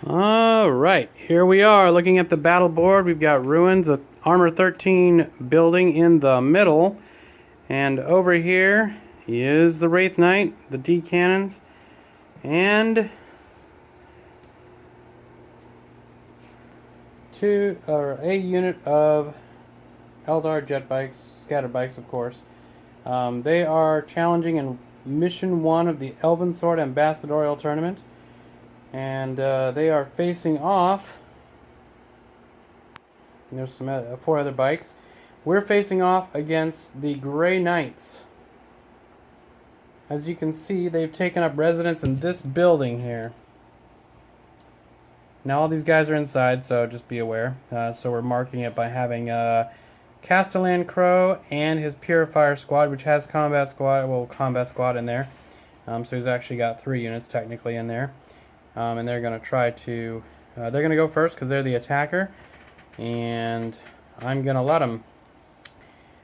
Alright, here we are looking at the battle board. We've got ruins, the Armor 13 building in the middle. And over here is the Wraith Knight, the D cannons, and a unit of Eldar jet bikes, scatter bikes of course. They are challenging in Mission 1 of the Elvensword Ambassadorial Tournament. And they are facing off. There's some 4 other bikes. We're facing off against the Grey Knights. As you can see, they've taken up residence in this building here. Now all these guys are inside, so just be aware. So we're marking it by having Castellan Crow and his Purifier Squad, which has combat squad in there. So he's actually got 3 units technically in there. And they're going to try to, they're going to go first because they're the attacker, and I'm going to let them.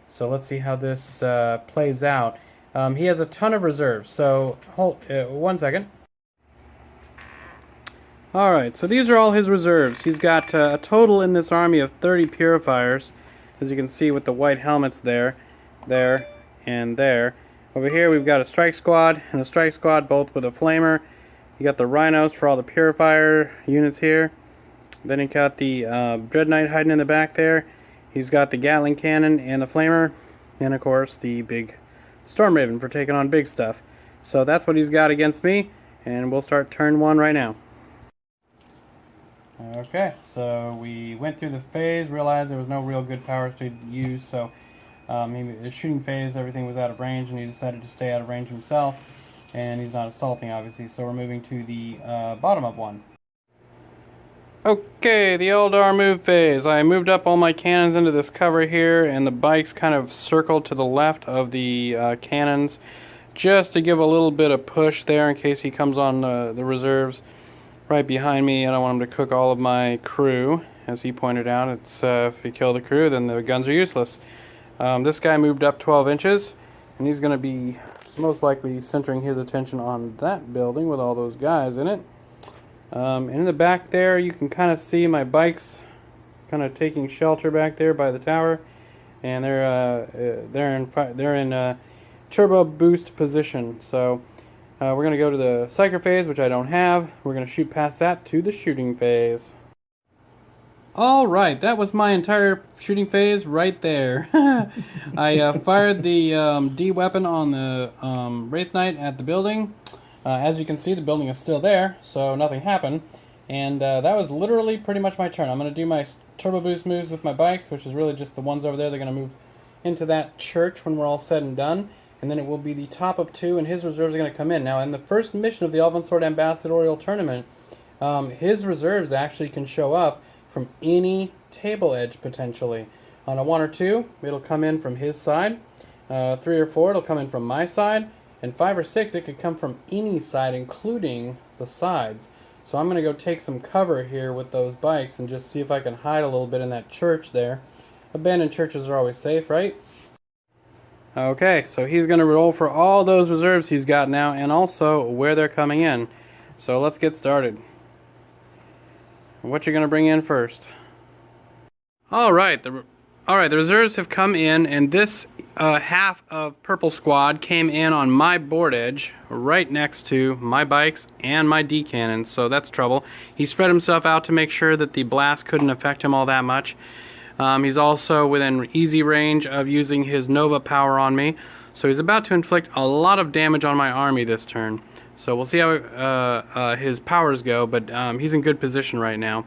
So let's see how this plays out. He has a ton of reserves, so hold 1 second. Alright, so these are all his reserves. He's got a total in this army of 30 purifiers, as you can see with the white helmets there, and there. Over here we've got a strike squad and a strike squad, both with a flamer. You got the rhinos for all the purifier units here. Then you got the Dread Knight hiding in the back there. He's got the Gatling cannon and the flamer, and of course the big Storm Raven for taking on big stuff. So that's what he's got against me, and we'll start turn 1 right now. Okay, so we went through the phase, realized there was no real good powers to use, so his shooting phase, everything was out of range, and he decided to stay out of range himself. And he's not assaulting, obviously, so we're moving to the bottom of 1. Okay, the Eldar move phase. I moved up all my cannons into this cover here, and the bikes kind of circled to the left of the cannons, just to give a little bit of push there in case he comes on the reserves right behind me. I don't want him to cook all of my crew. As he pointed out, it's if you kill the crew, then the guns are useless. This guy moved up 12 inches, and he's going to be most likely centering his attention on that building with all those guys in it. And in the back there, you can kind of see my bikes kind of taking shelter back there by the tower, and they're in turbo boost position. So we're going to go to the psyker phase, which I don't have. We're going to shoot past that to the shooting phase. Alright, that was my entire shooting phase right there. I fired the D weapon on the Wraith Knight at the building. As you can see, the building is still there, so nothing happened. And that was literally pretty much my turn. I'm going to do my turbo boost moves with my bikes, which is really just the ones over there. They're going to move into that church when we're all said and done. And then it will be the top of 2, and his reserves are going to come in. Now, in the first mission of the Elvensword Ambassadorial Tournament, his reserves actually can show up from any table edge potentially. On a 1 or 2, it'll come in from his side. 3 or 4, it'll come in from my side. And 5 or 6, it could come from any side, including the sides. So I'm going to go take some cover here with those bikes and just see if I can hide a little bit in that church there. Abandoned churches are always safe, right? Okay, so he's going to roll for all those reserves he's got now, and also where they're coming in. So let's get started. What you gonna bring in first? Alright, the reserves have come in, and this half of purple squad came in on my board edge, right next to my bikes and my D cannons, so that's trouble. He spread himself out to make sure that the blast couldn't affect him all that much. He's also within easy range of using his Nova power on me, so he's about to inflict a lot of damage on my army this turn. So we'll see how his powers go, but he's in good position right now.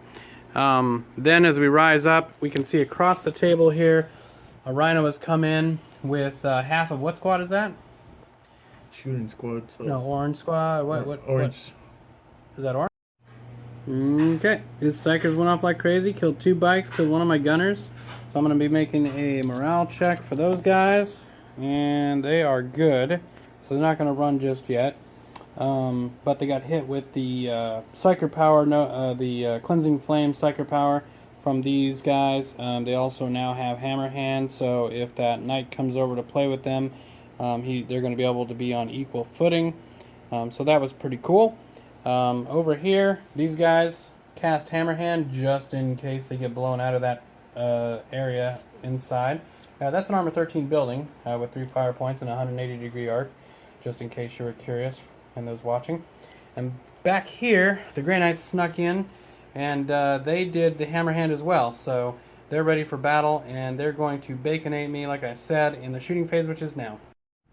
Then as we rise up, we can see across the table here, a rhino has come in with half of, what squad is that? Shooting squad. So. No, orange squad. What? Orange. Is that orange? Okay, his psychers went off like crazy, killed 2 bikes, killed 1 of my gunners. So I'm going to be making a morale check for those guys, and they are good. So they're not going to run just yet. But they got hit with the psyker power, the cleansing flame psyker power from these guys. They also now have hammer hand, so if that knight comes over to play with them, they're going to be able to be on equal footing. So that was pretty cool. Over here, these guys cast Hammerhand just in case they get blown out of that area inside. That's an Armor 13 building with 3 fire points and a 180-degree arc, just in case you were curious and those watching. And back here, the Grey Knights snuck in, and they did the Hammerhand as well. So they're ready for battle, and they're going to baconate me, like I said, in the shooting phase, which is now.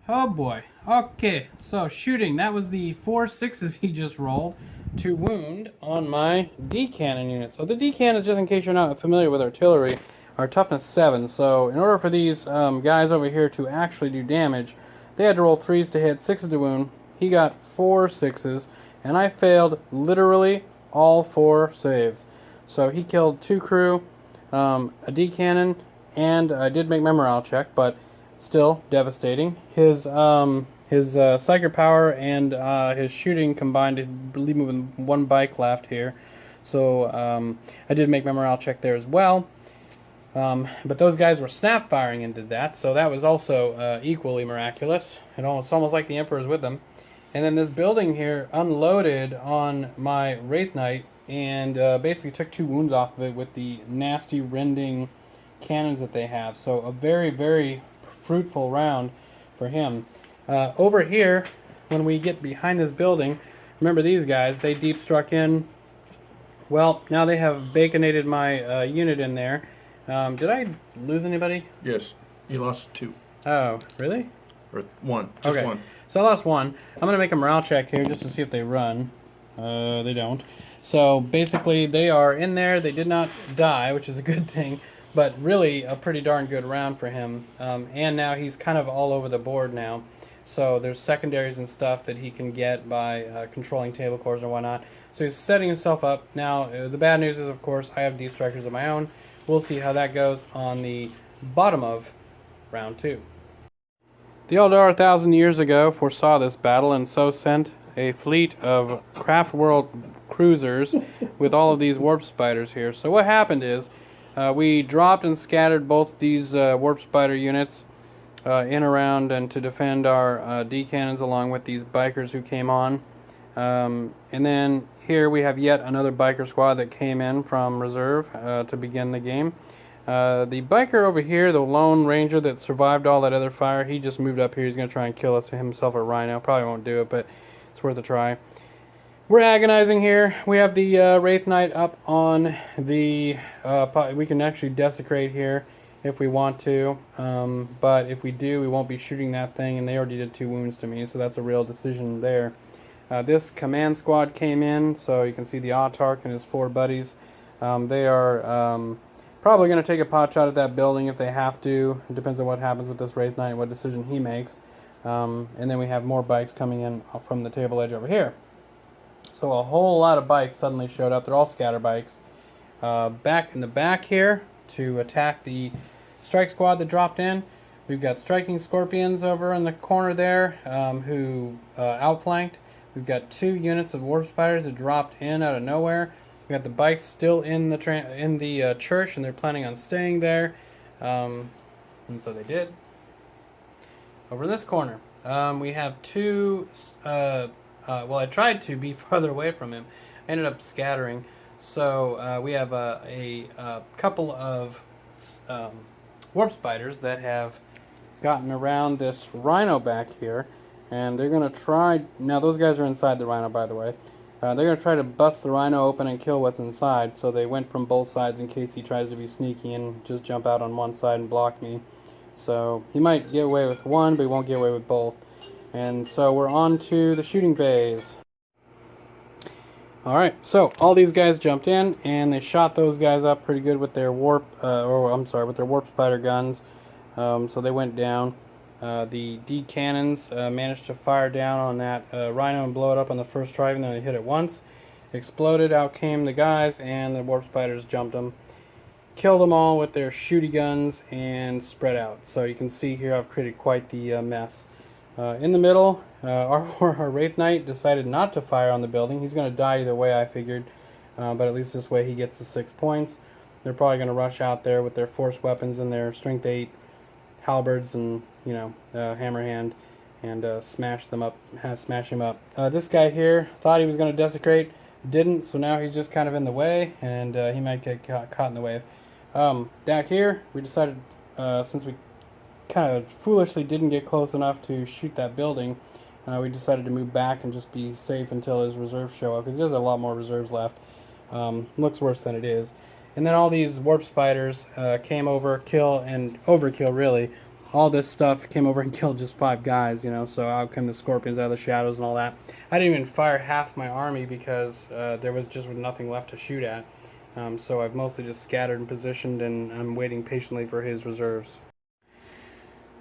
Oh boy. Okay, so shooting. That was the 4 6s he just rolled to wound on my D-cannon unit. So the D-cannons, just in case you're not familiar with artillery, are toughness 7. So in order for these guys over here to actually do damage, they had to roll 3s to hit, 6s to wound. He got 4 6s, and I failed literally all 4 saves. So he killed 2 crew, a D-cannon, and I did make my morale check, but still devastating. His psychic power and his shooting combined to leave me with 1 bike left here. So I did make my morale check there as well. But those guys were snap firing and did that, so that was also equally miraculous. It's almost like the Emperor's with them. And then this building here unloaded on my Wraith Knight and basically took 2 wounds off of it with the nasty rending cannons that they have. So a very, very fruitful round for him. Over here, when we get behind this building, remember these guys, they deep struck in. Well, now they have baconated my unit in there. Did I lose anybody? Yes. You lost 2. Oh, really? Or 1. Just okay. 1. So I lost 1. I'm going to make a morale check here just to see if they run. They don't. So basically they are in there. They did not die, which is a good thing. But really a pretty darn good round for him. And now he's kind of all over the board now. So there's secondaries and stuff that he can get by controlling table cores and whatnot. So he's setting himself up. Now the bad news is, of course, I have deep strikers of my own. We'll see how that goes on the bottom of round 2. The Eldar 1,000 years ago foresaw this battle and so sent a fleet of Craft World cruisers with all of these warp spiders here. So what happened is we dropped and scattered both these warp spider units in around and to defend our D-cannons along with these bikers who came on. And then here we have yet another biker squad that came in from reserve to begin the game. The biker over here, the lone ranger that survived all that other fire, he just moved up here. He's going to try and kill us himself or Rhino. Probably won't do it, but it's worth a try. We're agonizing here. We have the Wraith Knight up on the... we can actually desecrate here if we want to. But if we do, we won't be shooting that thing, and they already did 2 wounds to me, so that's a real decision there. This command squad came in, so you can see the Autarch and his 4 buddies. They are probably going to take a pot shot at that building if they have to. It depends on what happens with this Wraith Knight and what decision he makes. And then we have more bikes coming in from the table edge over here. So a whole lot of bikes suddenly showed up. They're all scatter bikes. Back in the back here to attack the strike squad that dropped in. We've got striking scorpions over in the corner there who outflanked. We've got 2 units of warp spiders that dropped in out of nowhere. We got the bikes still in the church, and they're planning on staying there, and so they did. Over in this corner, we have 2. Well, I tried to be farther away from him. I ended up scattering. So we have a couple of warp spiders that have gotten around this rhino back here. And they're going to try... Now, those guys are inside the rhino, by the way. They're going to try to bust the rhino open and kill what's inside. So they went from both sides in case he tries to be sneaky and just jump out on one side and block me. So he might get away with one, but he won't get away with both. And so we're on to the shooting phase. Alright, so all these guys jumped in, and they shot those guys up pretty good with their with their warp spider guns. So they went down. The D cannons managed to fire down on that rhino and blow it up on the first try, even though they hit it once. Exploded, out came the guys, and the warp spiders jumped them. Killed them all with their shooty guns and spread out. So you can see here I've created quite the mess. In the middle, our Wraith Knight decided not to fire on the building. He's going to die either way, I figured. But at least this way he gets the 6 points. They're probably going to rush out there with their force weapons and their strength 8 halberds and, hammer hand and smash him up. This guy here thought he was going to desecrate. didn't, so now he's just kind of in the way, and he might get caught in the wave. Back here, we decided, since we kind of foolishly didn't get close enough to shoot that building, we decided to move back and just be safe until his reserves show up, because he has a lot more reserves left. Looks worse than it is. And then all these warp spiders came over, overkill really. All this stuff came over and killed just 5 guys, you know, so out come the scorpions out of the shadows and all that. I didn't even fire half my army because there was just nothing left to shoot at. So I've mostly just scattered and positioned, and I'm waiting patiently for his reserves.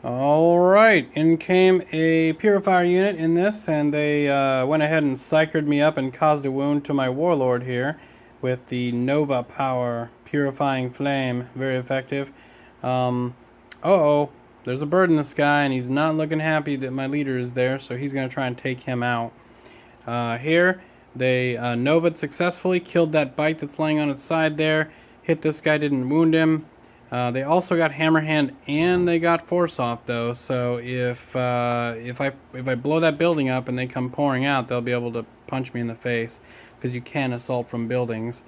Alright, in came a purifier unit in this, and they went ahead and psychered me up and caused a wound to my warlord here with the Power Purifying Flame. Very effective. Uh-oh. There's a bird in the sky, and he's not looking happy that my leader is there, so he's going to try and take him out. Here, they Nova'd successfully, killed that bite that's laying on its side there, hit this guy, didn't wound him. They also got Hammerhand, and they got Force Off, though, so if I blow that building up and they come pouring out, they'll be able to punch me in the face, because you can assault from buildings.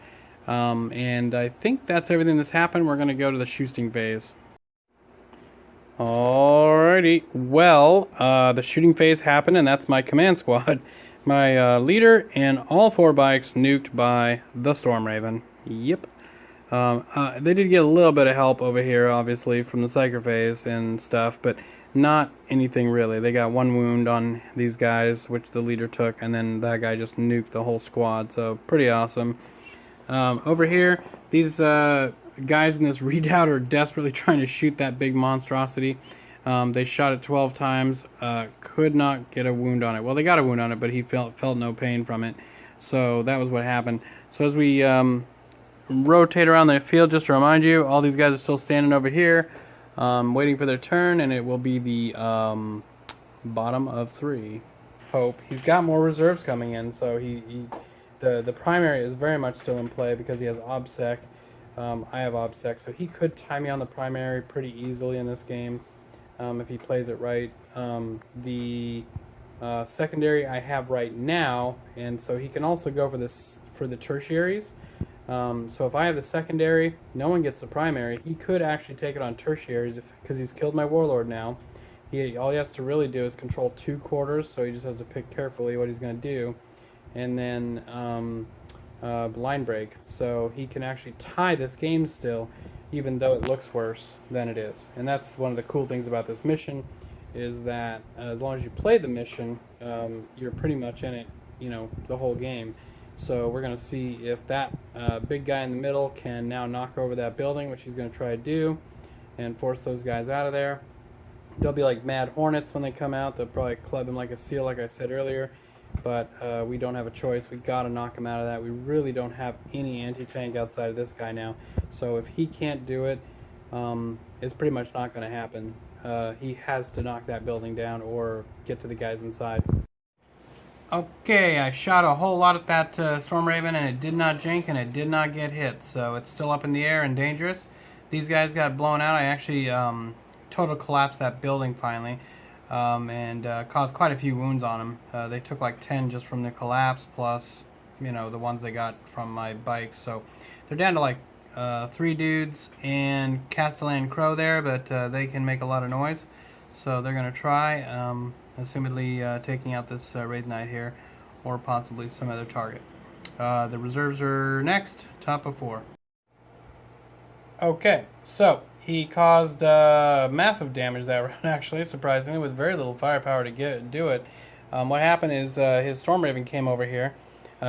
And I think that's everything that's happened. We're going to go to the shooting phase. Alrighty, well, the shooting phase happened, and that's my command squad. My leader and all 4 bikes nuked by the Storm Raven. Yep. They did get a little bit of help over here, obviously, from the Psyker phase and stuff, but not anything really. They got 1 wound on these guys, which the leader took, and then that guy just nuked the whole squad, so pretty awesome. Over here, these guys in this redoubt are desperately trying to shoot that big monstrosity. They shot it 12 times, could not get a wound on it. Well, they got a wound on it, but he felt no pain from it. So that was what happened. So as we rotate around the field, just to remind you, all these guys are still standing over here, waiting for their turn, and it will be the bottom of 3. Hope. He's got more reserves coming in, so the primary is very much still in play because he has OBSEC. I have OBSEC, so he could tie me on the primary pretty easily in this game if he plays it right. The secondary I have right now, and so he can also go for the tertiaries. So if I have the secondary, no one gets the primary. He could actually take it on tertiaries because he's killed my warlord now. All he has to really do is control 2 quarters, so he just has to pick carefully what he's going to do. And then line break, so he can actually tie this game still, even though it looks worse than it is. And that's one of the cool things about this mission, is that as long as you play the mission, you're pretty much in it, you know, the whole game. So we're going to see if that big guy in the middle can now knock over that building, which he's going to try to do, and force those guys out of there. They'll be like mad hornets when they come out. They'll probably club him like a seal, like I said earlier. But we don't have a choice. We got to knock him out of that. We really don't have any anti-tank outside of this guy now. So if he can't do it, it's pretty much not going to happen. He has to knock that building down or get to the guys inside. Okay, I shot a whole lot at that Storm Raven, and it did not jank, and it did not get hit. So it's still up in the air and dangerous. These guys got blown out. I actually total collapsed that building finally. And caused quite a few wounds on them. They took like 10 just from the collapse, plus, you know, the ones they got from my bikes. So they're down to like 3 dudes and Castellan Crow there, but they can make a lot of noise. So they're going to try, assumedly taking out this Wraith Knight here, or possibly some other target. The reserves are next, top of 4. Okay, so he caused massive damage that round, actually, surprisingly, with very little firepower to do it. What happened is his Storm Raven came over here,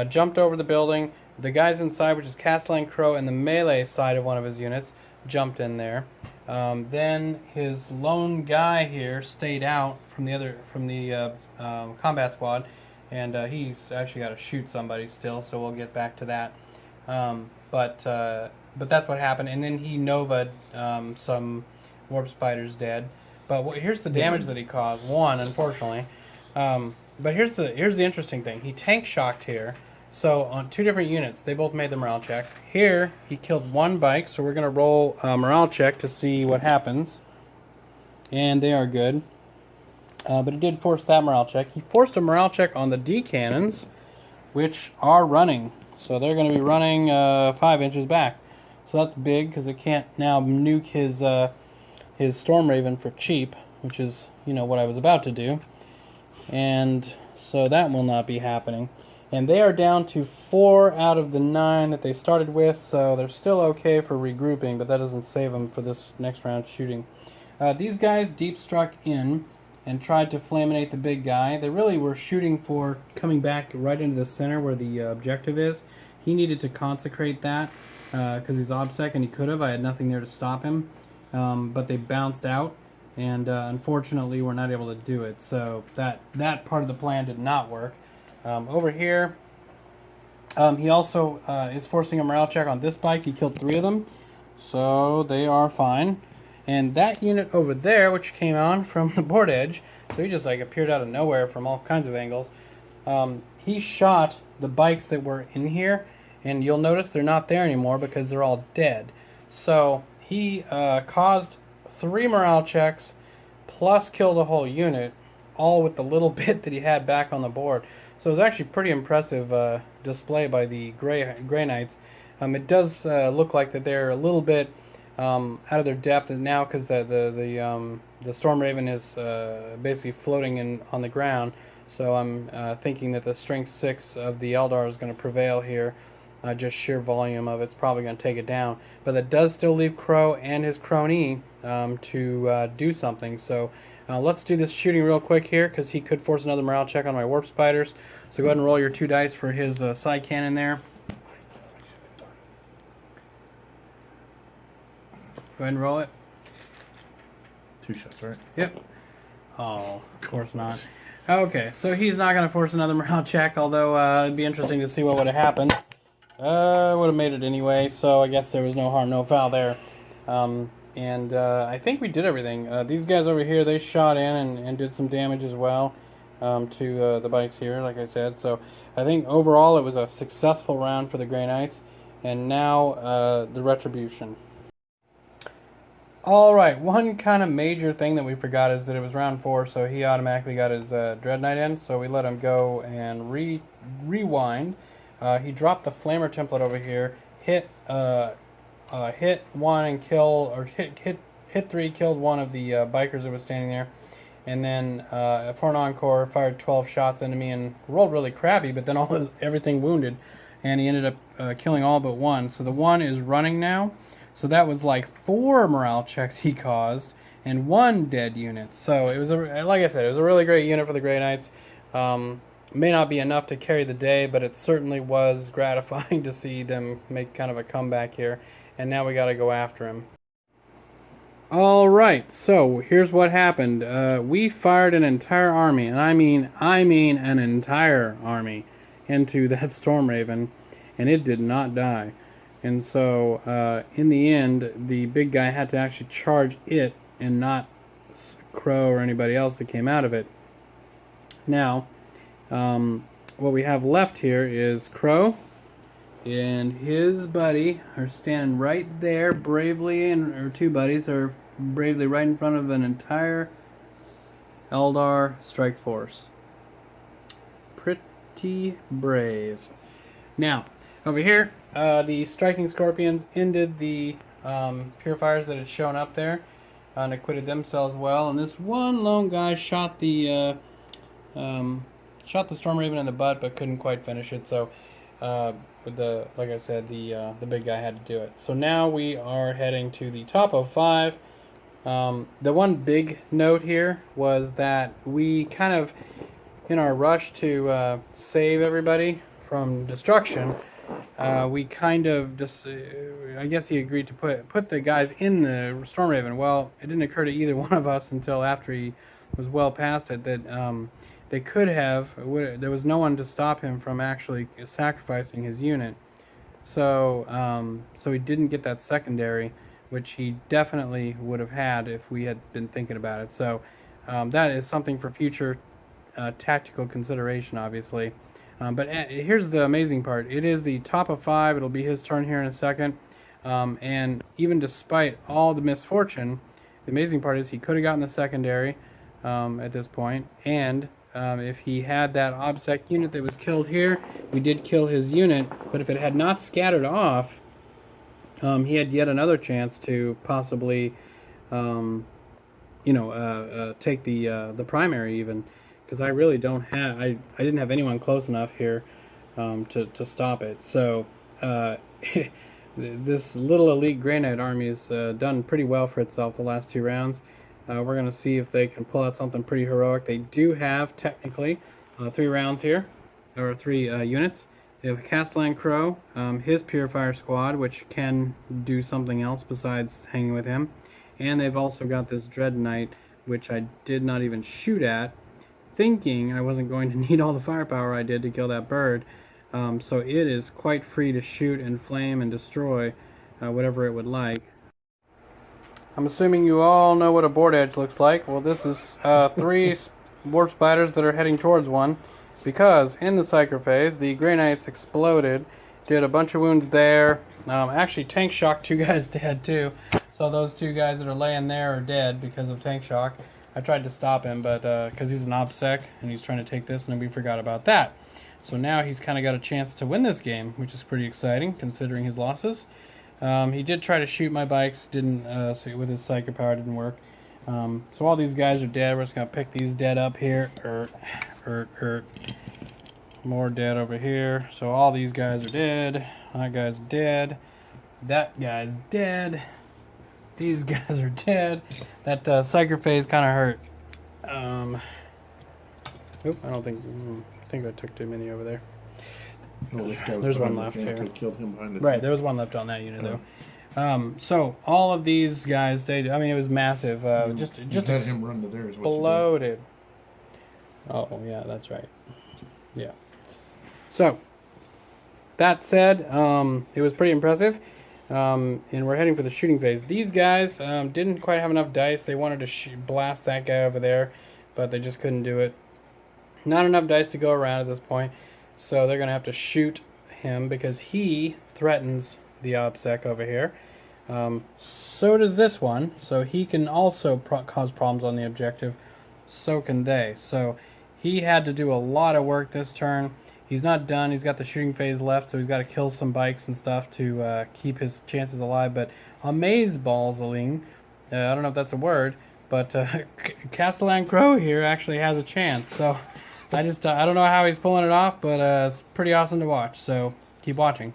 jumped over the building. The guys inside, which is Castellan Crow, and the melee side of one of his units, jumped in there. Then his lone guy here stayed out from the combat squad, and he's actually got to shoot somebody still, so we'll get back to that. But that's what happened, and then he Nova'd some warp spiders dead. But here's the damage that he caused. 1, unfortunately. But here's the interesting thing. He tank shocked here. So on 2 different units, they both made the morale checks. Here, he killed 1 bike, so we're going to roll a morale check to see what happens. And they are good. But he did force that morale check. He forced a morale check on the D cannons, which are running. So they're going to be running 5 inches back. So that's big because it can't now nuke his Storm Raven for cheap, which is, you know, what I was about to do. And so that will not be happening. And they are down to 4 out of the 9 that they started with, so they're still okay for regrouping, but that doesn't save them for this next round shooting. These guys deep struck in and tried to flaminate the big guy. They really were shooting for coming back right into the center where the objective is. He needed to consecrate that because he's OBSEC, and he could have. I had nothing there to stop him, but they bounced out, and unfortunately we're not able to do it. So that part of the plan did not work. Over here, he also is forcing a morale check on this bike. He killed 3 of them, so they are fine. And that unit over there, which came on from the board edge, so he just like appeared out of nowhere from all kinds of angles, he shot the bikes that were in here, and you'll notice they're not there anymore because they're all dead. So he caused 3 morale checks, plus killed a whole unit, all with the little bit that he had back on the board. So it was actually pretty impressive display by the Grey Knights. It does look like that they're a little bit out of their depth now because the Storm Raven is basically floating on the ground. So I'm thinking that the Strength 6 of the Eldar is going to prevail here. Just sheer volume of it's probably going to take it down. But that does still leave Crow and his crony to do something. So let's do this shooting real quick here because he could force another morale check on my Warp Spiders. So go ahead and roll your 2 dice for his side cannon there. Go ahead and roll it. 2 shots, right? Yep. Oh, of course not. Okay, so he's not going to force another morale check, although it'd be interesting to see what would have happened. Would have made it anyway, so I guess there was no harm, no foul there. And I think we did everything. These guys over here, they shot in and did some damage as well to the bikes here, like I said. So I think overall it was a successful round for the Grey Knights. And now the Retribution. Alright, one kind of major thing that we forgot is that it was round 4, so he automatically got his Dread Knight in, so we let him go and rewind. He dropped the Flamer template over here, hit 1 and kill, or hit 3, killed 1 of the bikers that was standing there, and then for an encore, fired 12 shots into me and rolled really crappy, but then everything wounded, and he ended up killing all but 1. So the 1 is running now. So that was like 4 morale checks he caused and 1 dead unit. So it was, like I said, it was a really great unit for the Grey Knights. May not be enough to carry the day, but it certainly was gratifying to see them make kind of a comeback here. And now we got to go after him. All right, so here's what happened. We fired an entire army, and I mean an entire army, into that Storm Raven, and it did not die. And so, in the end, the big guy had to actually charge it and not Crow or anybody else that came out of it. Now, what we have left here is Crow and his buddy are standing right there bravely, or 2 buddies are bravely right in front of an entire Eldar strike force. Pretty brave. Now, over here, the Striking Scorpions ended the Purifiers that had shown up there and acquitted themselves well. And this one lone guy shot the Storm Raven in the butt, but couldn't quite finish it. So, like I said, the big guy had to do it. So now we are heading to the top of 5. The one big note here was that we kind of, in our rush to save everybody from destruction, we kind of just, I guess he agreed to put the guys in the Storm Raven. Well, it didn't occur to either one of us until after he was well past it that they could have, there was no one to stop him from actually sacrificing his unit. So, so he didn't get that secondary, which he definitely would have had if we had been thinking about it. So that is something for future tactical consideration, obviously. But here's the amazing part. It is the top of 5. It'll be his turn here in a second. And even despite all the misfortune, the amazing part is he could have gotten the secondary at this point. And If he had that OBSEC unit that was killed here, we did kill his unit, but if it had not scattered off, he had yet another chance to possibly, take the primary even, because I really don't have, I didn't have anyone close enough here to stop it. So this little elite Grey Knight army has done pretty well for itself the last 2 rounds. We're going to see if they can pull out something pretty heroic. They do have, technically, 3 rounds here, or 3 units. They have Castellan Crow, his Purifier Squad, which can do something else besides hanging with him. And they've also got this Dread Knight, which I did not even shoot at, thinking I wasn't going to need all the firepower I did to kill that bird. So it is quite free to shoot and flame and destroy whatever it would like. I'm assuming you all know what a board edge looks like. Well, this is 3 warp spiders that are heading towards one, because in the Psyker phase, the Grey Knights exploded, did a bunch of wounds there. Actually, tank shock 2 guys dead too. So those 2 guys that are laying there are dead because of tank shock. I tried to stop him, but because he's an OBSEC and he's trying to take this, and we forgot about that. So now he's kind of got a chance to win this game, which is pretty exciting considering his losses. He did try to shoot my bikes, didn't with his Psyker power, didn't work. So all these guys are dead. We're just gonna pick these dead up here. More dead over here. So all these guys are dead. That guy's dead. That guy's dead. These guys are dead. That Psyker phase kind of hurt. I don't think. I think I took too many over there. Well, this guy was There's one behind left the tank. here. I killed him behind the Right, tank. there was one left on that unit though. So all of these guys, I mean, it was massive. Just had him run to theirs. exploded. Oh yeah, that's right. Yeah. So that said, it was pretty impressive. And we're heading for the shooting phase. These guys didn't quite have enough dice. They wanted to blast that guy over there, but they just couldn't do it. Not enough dice to go around at this point, so they're going to have to shoot him because he threatens the OBSEC over here. So does this one, so he can also cause problems on the objective. So can they. So he had to do a lot of work this turn. He's not done. He's got the shooting phase left, so he's got to kill some bikes and stuff to keep his chances alive. But amazeballing, I don't know if that's a word, but Castellan Crow here actually has a chance. So I don't know how he's pulling it off, but it's pretty awesome to watch. So keep watching.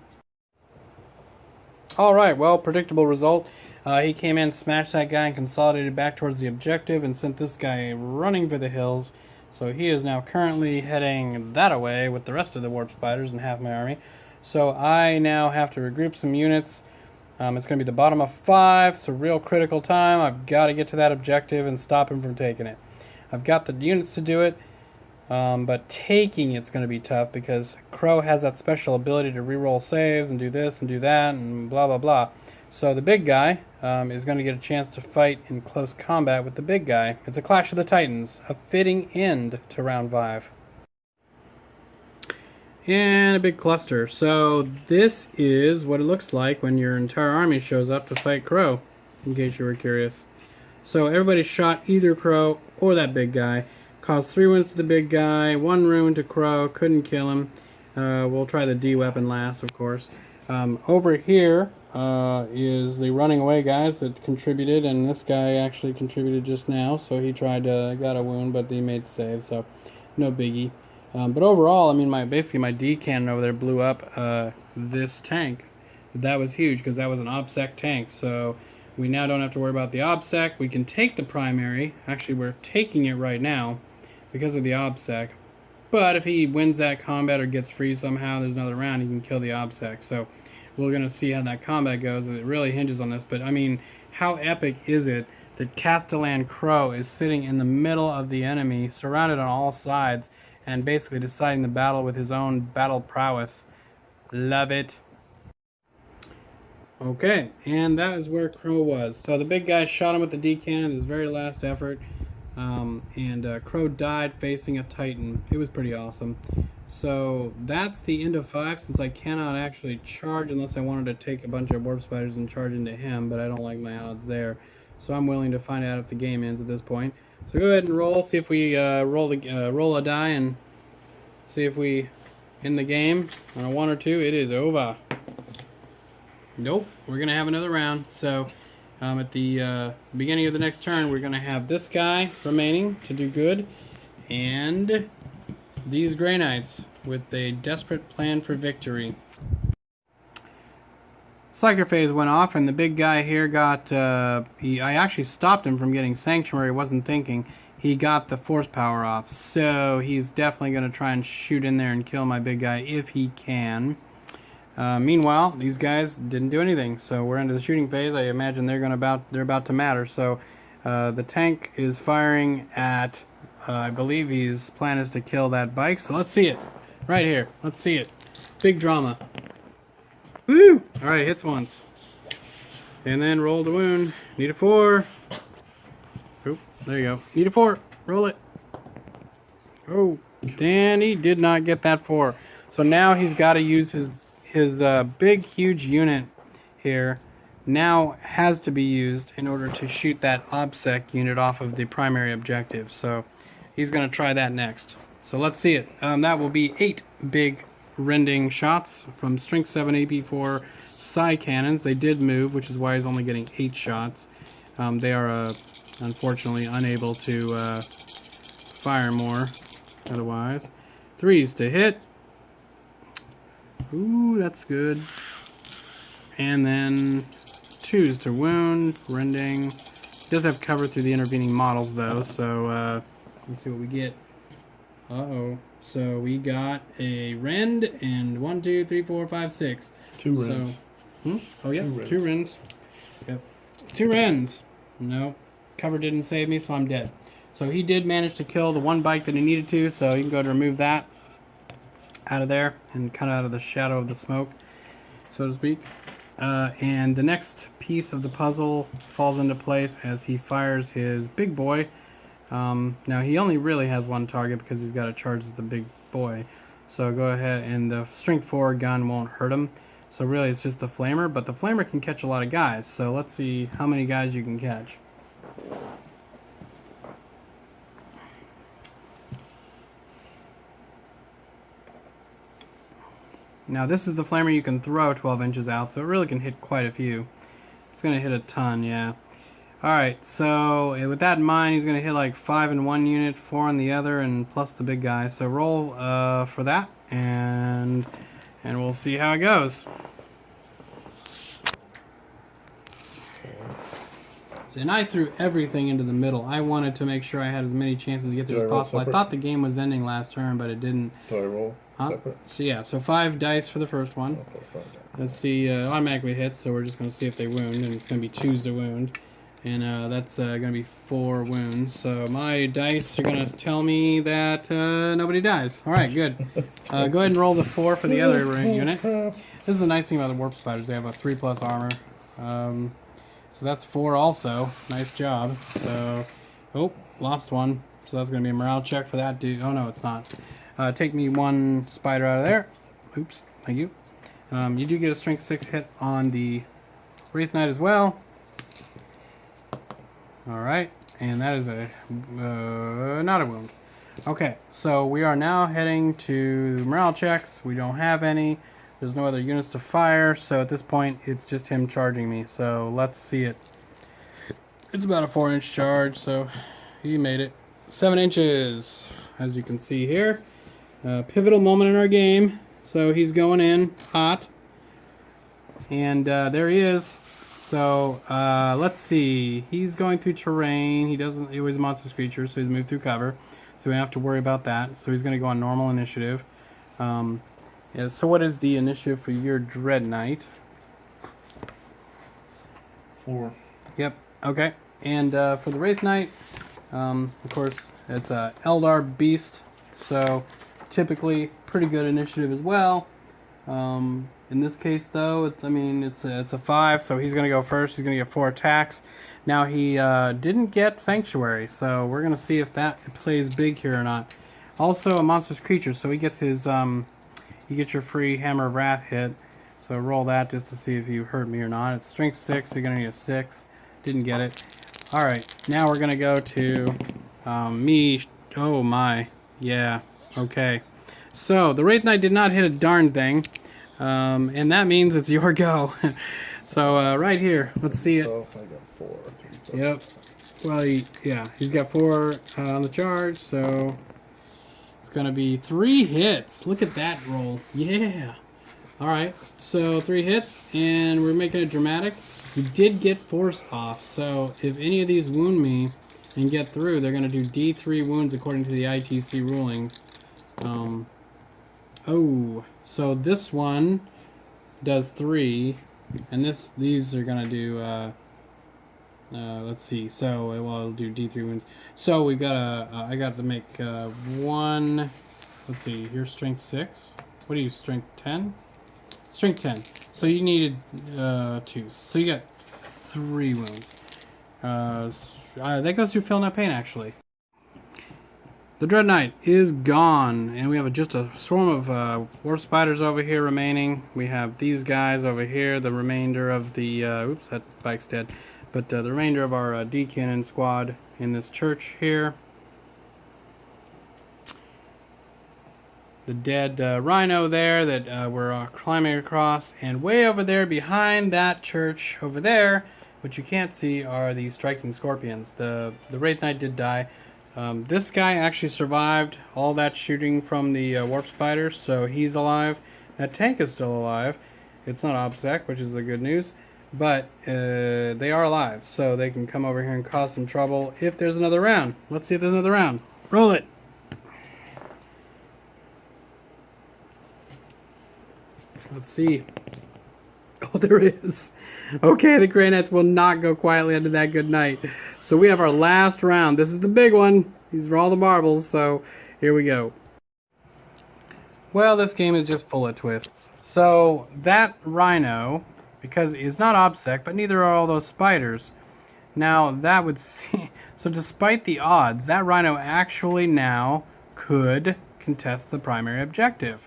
All right, well, predictable result. He came in, smashed that guy, and consolidated back towards the objective, and sent this guy running for the hills. So he is now currently heading that away with the rest of the warp spiders and half my army. So I now have to regroup some units. It's going to be the bottom of 5, so real critical time. I've got to get to that objective and stop him from taking it. I've got the units to do it, but taking it's going to be tough because Crow has that special ability to reroll saves and do this and do that and blah blah blah. So the big guy is going to get a chance to fight in close combat with the big guy. It's a Clash of the Titans, a fitting end to round 5. And a big cluster. So this is what it looks like when your entire army shows up to fight Crow, in case you were curious. So everybody shot either Crow or that big guy. Caused 3 wounds to the big guy, 1 wound to Crow, couldn't kill him. We'll try the D weapon last, of course. Over here is the running away guys that contributed, and this guy actually contributed just now, so he tried to, got a wound, but he made the save, so no biggie. But overall, I mean, basically my D cannon over there blew up this tank. That was huge, because that was an OBSEC tank, so we now don't have to worry about the OBSEC. We can take the primary. Actually, we're taking it right now because of the OBSEC. But if he wins that combat or gets free somehow, there's another round, he can kill the OBSEC. So we're going to see how that combat goes. It really hinges on this. But, I mean, how epic is it that Castellan Crow is sitting in the middle of the enemy, surrounded on all sides, and basically deciding the battle with his own battle prowess. Love it. Okay, and that is where Crow was. So the big guy shot him with the D cannon, his very last effort. And Crow died facing a Titan. It was pretty awesome. So that's the end of 5, since I cannot actually charge unless I wanted to take a bunch of warp spiders and charge into him, but I don't like my odds there. So I'm willing to find out if the game ends at this point. So go ahead and roll. See if we roll a die and see if we end the game on a 1 or 2. It is over. Nope. We're gonna have another round. So at the beginning of the next turn, we're gonna have this guy remaining to do good, and these Grey Knights with a desperate plan for victory. Psyker phase went off, and the big guy here got, I actually stopped him from getting Sanctuary, wasn't thinking. He got the Force Power off, so he's definitely going to try and shoot in there and kill my big guy if he can. Meanwhile, these guys didn't do anything, so we're into the shooting phase. I imagine they're about to matter. So the tank is firing at, I believe his plan is to kill that bike, so let's see it. Right here, let's see it. Big drama. Woo! Alright, hits once. And then roll the wound. Need a 4. Oop, there you go. Need a 4. Roll it. Oh, Danny did not get that 4. So now he's got to use his big, huge unit here. Now has to be used in order to shoot that OBSEC unit off of the primary objective. So he's going to try that next. So let's see it. That will be 8 big rending shots from Strength 7 AP4 Psy cannons. They did move, which is why he's only getting 8 shots. They are unfortunately unable to fire more otherwise. 3s to hit. Ooh, that's good. And then 2s to wound, rending. Does have cover through the intervening models though, so let's see what we get. Uh-oh. So we got a rend and 1, 2, 3, 4, 5, 6. 2 rends. So, oh yeah, 2 rends. Yep. 2 rends. No, cover didn't save me, so I'm dead. So he did manage to kill the one bike that he needed to, so you can go to remove that out of there and cut out of the shadow of the smoke, so to speak. And the next piece of the puzzle falls into place as he fires his big boy. Now he only really has one target because he's got to charge the big boy. So go ahead, and the Strength 4 gun won't hurt him. So really it's just the flamer, but the flamer can catch a lot of guys. So let's see how many guys you can catch. Now this is the flamer you can throw 12 inches out, so it really can hit quite a few. It's going to hit a ton, yeah. Alright, so with that in mind, he's going to hit like 5 in one unit, 4 in the other, and plus the big guy. So roll for that, and we'll see how it goes. And I threw everything into the middle. I wanted to make sure I had as many chances to get through as possible. I thought the game was ending last turn, but it didn't. Do I roll separate? So yeah, so 5 dice for the first one. Okay, Let's see, automatically hits, so we're just going to see if they wound, and it's going to be 2s to wound. And that's going to be 4 wounds. So my dice are going to tell me that nobody dies. Alright, good. Go ahead and roll the 4 for the other unit. This is the nice thing about the Warp Spiders. They have a 3+ armor. So that's 4 also. Nice job. So, oh, lost one. So that's going to be a morale check for that dude. Oh no, it's not. Take me 1 spider out of there. Oops, thank you. You do get a Strength 6 hit on the Wraith Knight as well. Alright, and that is a not a wound. Okay, so we are now heading to the morale checks. We don't have any. There's no other units to fire, so at this point it's just him charging me. So let's see it. It's about a 4-inch charge, so he made it. 7 inches, as you can see here. Pivotal moment in our game. So he's going in hot. And there he is. So, let's see. He's going through terrain. He was a monstrous creature, so he's moved through cover. So we don't have to worry about that. So he's going to go on normal initiative. Yeah, so what is the initiative for your Dread Knight? 4. Yep, okay. And for the Wraith Knight, of course, it's a Eldar Beast. So typically pretty good initiative as well. In this case, though, it's a 5, so he's going to go first. He's going to get 4 attacks. Now, he didn't get Sanctuary, so we're going to see if that plays big here or not. Also, a monstrous creature, so he gets his, you get your free Hammer of Wrath hit. So roll that just to see if you hurt me or not. It's Strength 6, so you're going to need a 6. Didn't get it. Alright, now we're gonna go to me. Oh my. Yeah. Okay. So, the Wraith Knight did not hit a darn thing. And that means it's your go. So, right here, let's see it. So I got 4. Yep. Well, he's got 4 on the charge, so it's gonna be 3 hits. Look at that roll. Yeah. Alright, so 3 hits, and we're making it dramatic. We did get force off, so if any of these wound me and get through, they're going to do D3 wounds according to the ITC rulings. Oh, so this one does 3, and these are going to do, let's see, so it'll do D3 wounds. So we've got I got to make 1, let's see, you're strength 6. What are you, strength 10? Strength 10. So you needed 2. So you got 3 wounds. That goes through filling up pain, actually. The Dread Knight is gone, and we have just a swarm of warp spiders over here remaining. We have these guys over here, the remainder of the... oops, that bike's dead. But the remainder of our D-Cannon squad in this church here. The dead rhino there that we're climbing across, and way over there behind that church over there, what you can't see are the striking scorpions. The Wraith Knight did die. This guy actually survived all that shooting from the warp spiders, so he's alive. That tank is still alive. It's not OBSEC, which is the good news, but they are alive, so they can come over here and cause some trouble if there's another round. Let's see if there's another round. Roll it! Let's see. Oh, there is. Okay, the Grey Knights will not go quietly under that good night. So we have our last round. This is the big one. These are all the marbles, so here we go. Well, this game is just full of twists. So that rhino, because it's not OBSEC, but neither are all those spiders. Now, that would see... So despite the odds, that rhino actually now could contest the primary objective.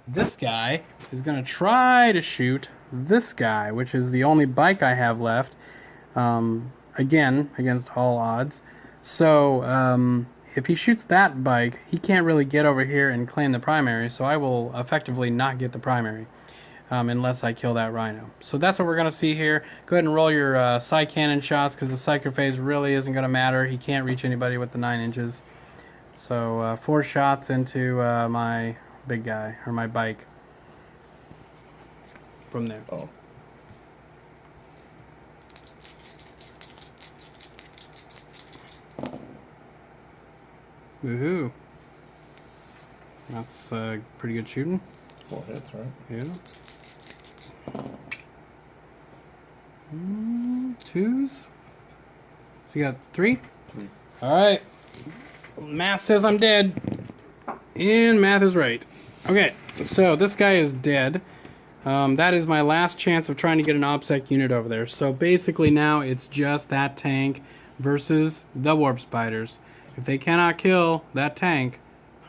This guy is going to try to shoot this guy, which is the only bike I have left, again, against all odds. So, if he shoots that bike, he can't really get over here and claim the primary, so I will effectively not get the primary, unless I kill that rhino. So that's what we're going to see here. Go ahead and roll your side cannon shots, because the psycho phase really isn't going to matter. He can't reach anybody with the 9 inches. So, 4 shots into my... big guy, or my bike, from there. Oh. Woohoo. That's pretty good shooting. 4 hits, right? Yeah. 2s. So you got 3? 3. Alright. Math says I'm dead. And math is right. Okay, so this guy is dead. That is my last chance of trying to get an OBSEC unit over there. So basically now it's just that tank versus the warp spiders. If they cannot kill that tank,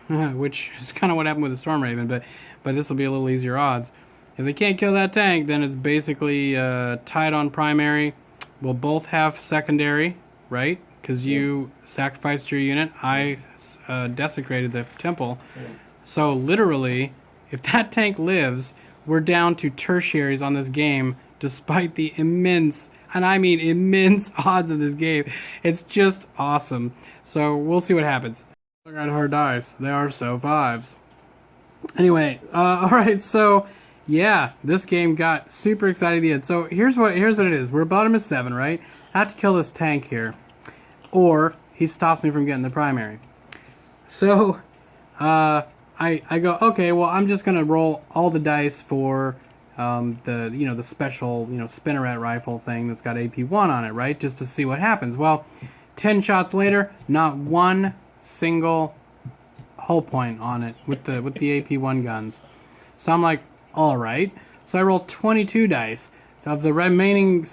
which is kind of what happened with the Storm Raven, but this will be a little easier odds. If they can't kill that tank, then it's basically tied on primary. We'll both have secondary, right? Because you sacrificed your unit. I desecrated the temple. Yeah. So literally, if that tank lives, we're down to tertiaries on this game, despite the immense, and I mean immense, odds of this game. It's just awesome. So we'll see what happens. I got hard dice. They are so 5s. Anyway, alright, so yeah, this game got super exciting at the end. So here's what it is. We're bottom of 7, right? I have to kill this tank here, or he stops me from getting the primary. So I go, okay, well, I'm just gonna roll all the dice for the special spinneret rifle thing that's got AP1 on it, right? Just to see what happens. Well, 10 shots later, not one single hull point on it with the AP1 guns. So I'm like, all right. So I rolled 22 dice of the remaining.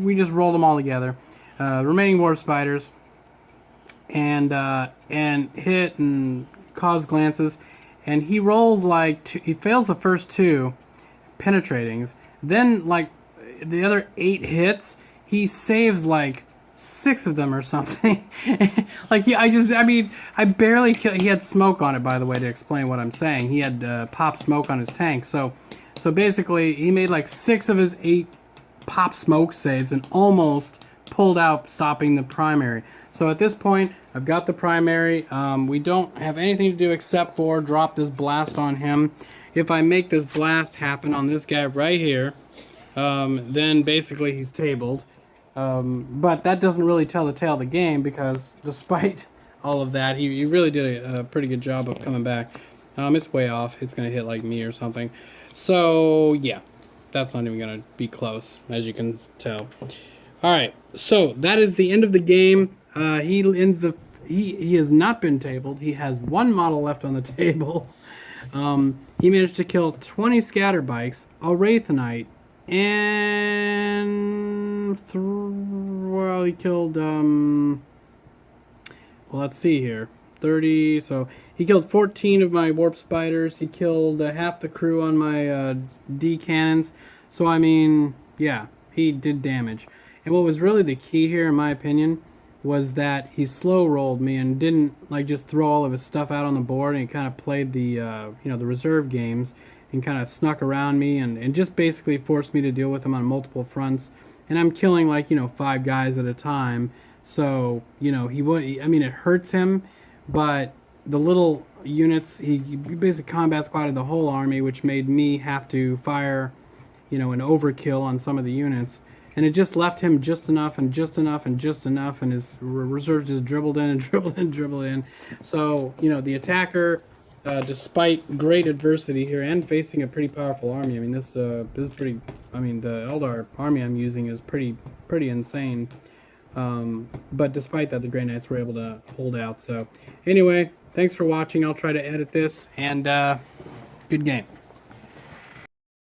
We just rolled them all together. Remaining warp spiders, and hit and cause glances. And he rolls like he fails the first 2 penetratings. Then like the other 8 hits, he saves like 6 of them or something. Like, I barely killed. He had smoke on it, by the way, to explain what I'm saying. He had pop smoke on his tank. So basically, he made like 6 of his 8 pop smoke saves and almost pulled out, stopping the primary. So at this point, I've got the primary. We don't have anything to do except for drop this blast on him. If I make this blast happen on this guy right here, then basically he's tabled. But that doesn't really tell the tale of the game, because despite all of that, he really did a pretty good job of coming back. It's way off. It's going to hit like me or something. So, yeah. That's not even going to be close, as you can tell. Alright, so that is the end of the game. He has not been tabled. He has 1 model left on the table. He managed to kill 20 scatter bikes, a Wraithenite, and well, he killed well, let's see here, 30. So he killed 14 of my warp spiders. He killed half the crew on my D cannons. So I mean, yeah, he did damage. And what was really the key here, in my opinion, was that he slow rolled me and didn't like just throw all of his stuff out on the board, and he kind of played the the reserve games and kind of snuck around me and just basically forced me to deal with him on multiple fronts. And I'm killing like 5 guys at a time. So it hurts him, but the little units, he basically combat squatted the whole army, which made me have to fire an overkill on some of the units. And it just left him just enough and just enough and just enough, and his reserves just dribbled in and dribbled in and dribbled in. So, the attacker, despite great adversity here and facing a pretty powerful army, I mean, this is pretty, the Eldar army I'm using is pretty insane. But despite that, the Grey Knights were able to hold out. So, anyway, thanks for watching. I'll try to edit this, and good game.